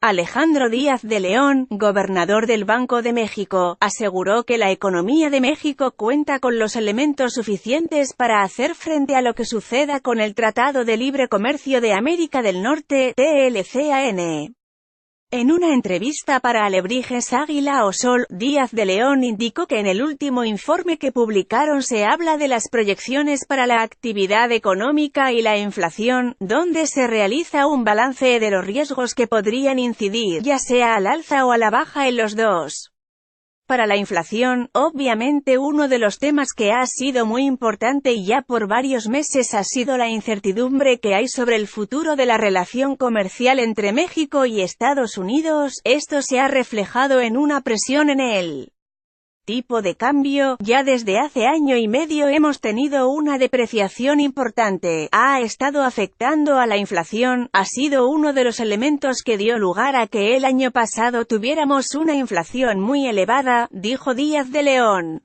Alejandro Díaz de León, gobernador del Banco de México, aseguró que la economía de México cuenta con los elementos suficientes para hacer frente a lo que suceda con el Tratado de Libre Comercio de América del Norte, TLCAN. En una entrevista para Alebrijes Águila o Sol, Díaz de León indicó que en el último informe que publicaron se habla de las proyecciones para la actividad económica y la inflación, donde se realiza un balance de los riesgos que podrían incidir, ya sea al alza o a la baja en los dos. Para la inflación, obviamente uno de los temas que ha sido muy importante y ya por varios meses ha sido la incertidumbre que hay sobre el futuro de la relación comercial entre México y Estados Unidos. Esto se ha reflejado en una presión en el tipo de cambio. Ya desde hace año y medio hemos tenido una depreciación importante. Ha estado afectando a la inflación, ha sido uno de los elementos que dio lugar a que el año pasado tuviéramos una inflación muy elevada, dijo Díaz de León.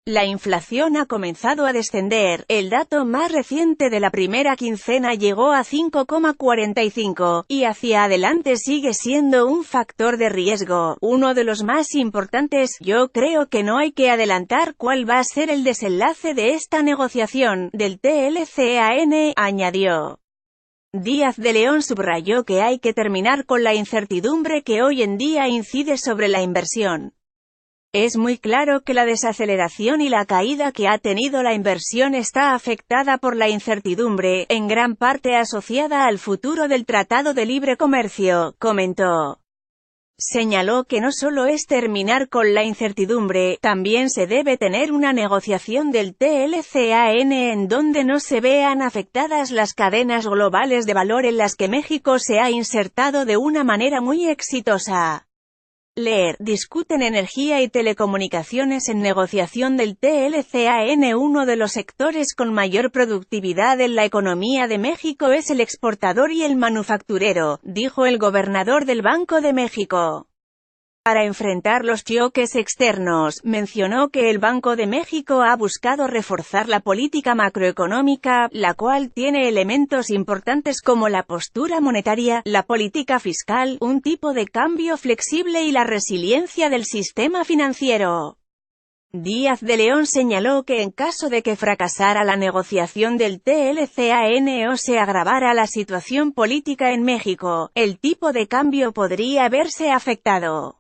La inflación ha comenzado a descender. El dato más reciente de la primera quincena llegó a 5,45, y hacia adelante sigue siendo un factor de riesgo, uno de los más importantes. Yo creo que no hay que adelantar cuál va a ser el desenlace de esta negociación, del TLCAN, añadió. Díaz de León subrayó que hay que terminar con la incertidumbre que hoy en día incide sobre la inversión. Es muy claro que la desaceleración y la caída que ha tenido la inversión está afectada por la incertidumbre, en gran parte asociada al futuro del Tratado de Libre Comercio, comentó. Señaló que no solo es terminar con la incertidumbre, también se debe tener una negociación del TLCAN en donde no se vean afectadas las cadenas globales de valor en las que México se ha insertado de una manera muy exitosa. Leer, discuten energía y telecomunicaciones en negociación del TLCAN. Uno de los sectores con mayor productividad en la economía de México es el exportador y el manufacturero, dijo el gobernador del Banco de México. Para enfrentar los choques externos, mencionó que el Banco de México ha buscado reforzar la política macroeconómica, la cual tiene elementos importantes como la postura monetaria, la política fiscal, un tipo de cambio flexible y la resiliencia del sistema financiero. Díaz de León señaló que en caso de que fracasara la negociación del TLCAN o se agravara la situación política en México, el tipo de cambio podría verse afectado.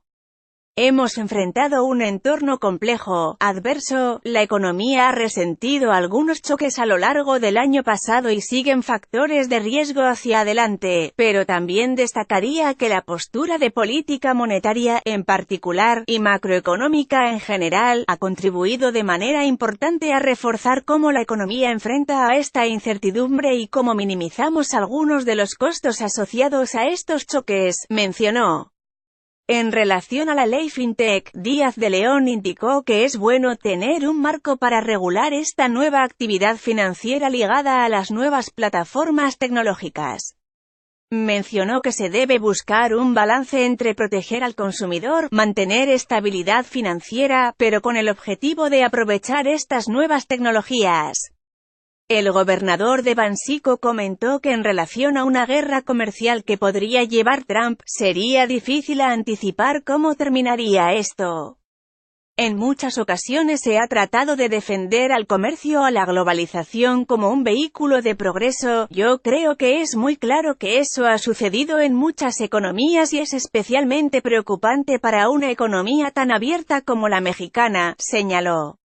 Hemos enfrentado un entorno complejo, adverso, la economía ha resentido algunos choques a lo largo del año pasado y siguen factores de riesgo hacia adelante, pero también destacaría que la postura de política monetaria, en particular, y macroeconómica en general, ha contribuido de manera importante a reforzar cómo la economía enfrenta a esta incertidumbre y cómo minimizamos algunos de los costos asociados a estos choques, mencionó. En relación a la ley FinTech, Díaz de León indicó que es bueno tener un marco para regular esta nueva actividad financiera ligada a las nuevas plataformas tecnológicas. Mencionó que se debe buscar un balance entre proteger al consumidor, mantener estabilidad financiera, pero con el objetivo de aprovechar estas nuevas tecnologías. El gobernador de Banxico comentó que en relación a una guerra comercial que podría llevar Trump, sería difícil anticipar cómo terminaría esto. En muchas ocasiones se ha tratado de defender al comercio o a la globalización como un vehículo de progreso. Yo creo que es muy claro que eso ha sucedido en muchas economías y es especialmente preocupante para una economía tan abierta como la mexicana, señaló.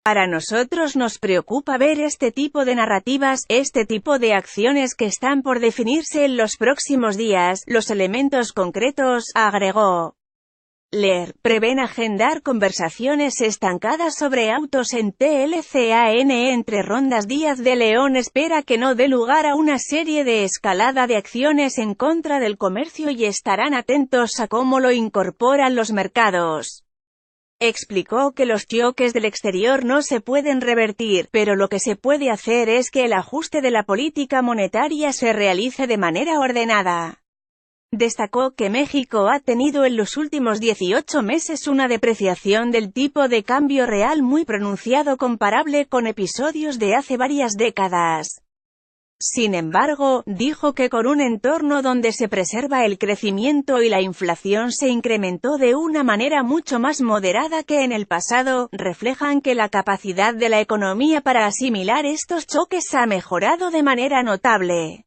Para nosotros nos preocupa ver este tipo de narrativas, este tipo de acciones que están por definirse en los próximos días, los elementos concretos, agregó. Leer, prevén agendar conversaciones estancadas sobre autos en TLCAN entre rondas. Díaz de León espera que no dé lugar a una serie de escalada de acciones en contra del comercio y estarán atentos a cómo lo incorporan los mercados. Explicó que los choques del exterior no se pueden revertir, pero lo que se puede hacer es que el ajuste de la política monetaria se realice de manera ordenada. Destacó que México ha tenido en los últimos 18 meses una depreciación del tipo de cambio real muy pronunciado comparable con episodios de hace varias décadas. Sin embargo, dijo que con un entorno donde se preserva el crecimiento y la inflación se incrementó de una manera mucho más moderada que en el pasado, reflejan que la capacidad de la economía para asimilar estos choques ha mejorado de manera notable.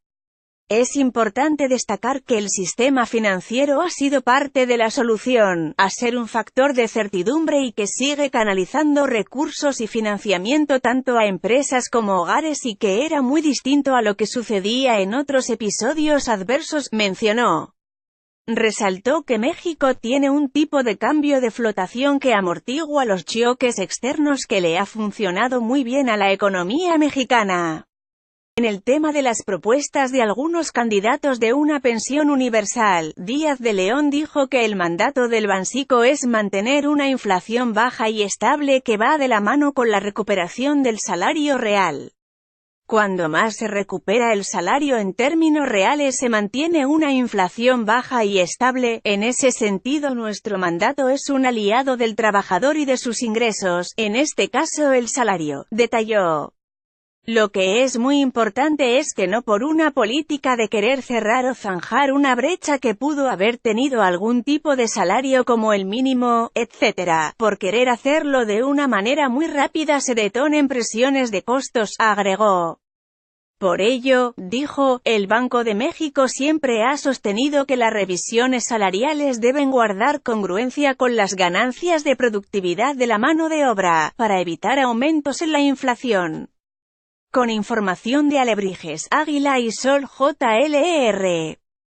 Es importante destacar que el sistema financiero ha sido parte de la solución, a ser un factor de certidumbre y que sigue canalizando recursos y financiamiento tanto a empresas como hogares y que era muy distinto a lo que sucedía en otros episodios adversos, mencionó. Resaltó que México tiene un tipo de cambio de flotación que amortigua los choques externos que le ha funcionado muy bien a la economía mexicana. En el tema de las propuestas de algunos candidatos de una pensión universal, Díaz de León dijo que el mandato del Banxico es mantener una inflación baja y estable que va de la mano con la recuperación del salario real. Cuando más se recupera el salario en términos reales se mantiene una inflación baja y estable. En ese sentido nuestro mandato es un aliado del trabajador y de sus ingresos, en este caso el salario, detalló. Lo que es muy importante es que no por una política de querer cerrar o zanjar una brecha que pudo haber tenido algún tipo de salario como el mínimo, etc., por querer hacerlo de una manera muy rápida se detonen presiones de costos, agregó. Por ello, dijo, el Banco de México siempre ha sostenido que las revisiones salariales deben guardar congruencia con las ganancias de productividad de la mano de obra, para evitar aumentos en la inflación. Con información de Alebrijes Águila y Sol JLER.